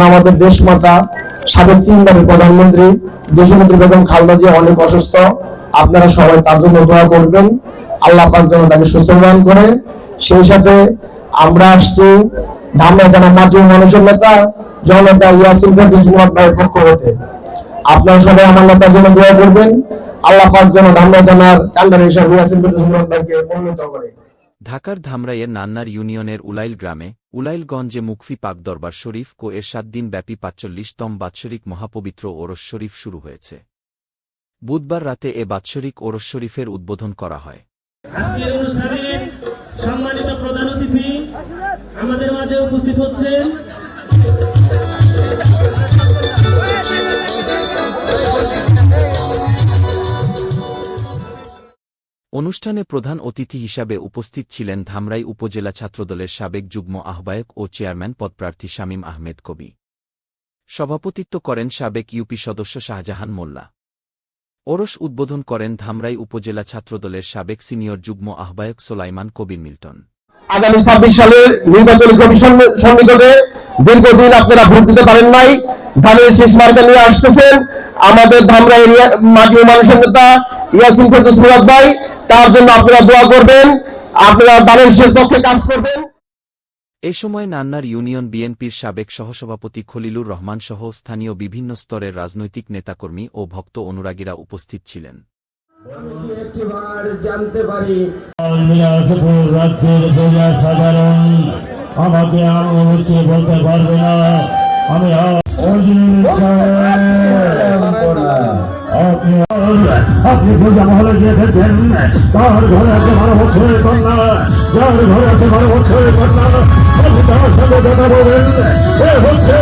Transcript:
আর আমাদের দেশমাতা সাবেক 3বারের প্রধানমন্ত্রী দেশনেত্রী বেগম খালেদা জিয়া অনেক অসুস্থ। আপনারা সবাই তার জন্য দোয়া করবেন, আল্লাহ পাক যেন তাকে সুস্থ প্রদান করে। সেই সাথে আমরা আসছি ধামরাই থানা মাটি মানুষের নেতা জননেতা ইয়াসিন ফেরদৌস মুরাদ ভাইয়ের পক্ষ হতে। আপনারা সবাই আমার নেতার জন্য দোয়া করবেন, আল্লাহ পাক যেন ধামরাই থানার কান্ডারি হিসাবে ইয়াসিন ফেরদৌস মুরাদ ভাইকে মনোনীত করে। ঢাকার ধামরাইয়ের নান্নার ইউনিয়নের উলাইল গ্রামে উলাইলগঞ্জে মুকফি পাক দরবার শরীফ ও এর 7 দিন ব্যাপী ৪৫তম বাৎসরিক মহাপবিত্র ওরস শরীফ শুরু হয়েছে। বুধবার রাতে এ বাৎসরিক ওরস শরীফের উদ্বোধন করা হয়। আজকের অনুষ্ঠানে সম্মানিত প্রধান অতিথি আমাদের মাঝে উপস্থিত হচ্ছেন অনুষ্ঠানে প্রধান অতিথি হিসাবে উপস্থিত ছিলেন ধামরাই উপজেলা ছাত্রদলের সাবেক যুগ্ম আহ্বায়ক ও চেয়ারম্যান পদপ্রার্থী শামীম আহমেদ কবি। সভাপতিত্ব করেন সাবেক ইউপি সদস্য শাহজাহান মোল্লা। ওরস উদ্বোধন করেন ধামরাই উপজেলা ছাত্রদলের সাবেক সিনিয়র যুগ্ম আহ্বায়ক সোলাইমান কবির মিল্টন। আগামী 26 সালের নির্বাচনী কমিশন সন্নিকটে দীর্ঘদিন আপনারা ভোট দিতে পারেন নাই, ধানের শেষ মার্কা নিয়ে আসতেছেন আমাদের ধামরাই মাটি মানুষের নেতা ইয়াসিন ফেরদৌস মুরাদ ভাই। তার জন্য আপনারা দোয়া করবেন, আপনারা ধানের শেষ পক্ষে কাজ করবেন। এ সময় নান্নার ইউনিয়ন বিএনপির সাবেক সহসভাপতি খলিলুর রহমান সহ স্থানীয় বিভিন্ন স্তরের রাজনৈতিক নেতাকর্মী ও ভক্ত অনুরাগীরা উপস্থিত ছিলেন। একটিবার জানতে পারি রাজ্যের সাধারণ আমাকে আমি বলতে পারবে না, আমি আপনি পূজা মহলে গিয়ে দেখবেন তার ঘরে আছে 12 বছরের কন্যা, যার ঘরে আছে 12 বছরের কন্যা, তার সাথে কথা বলবেন হচ্ছে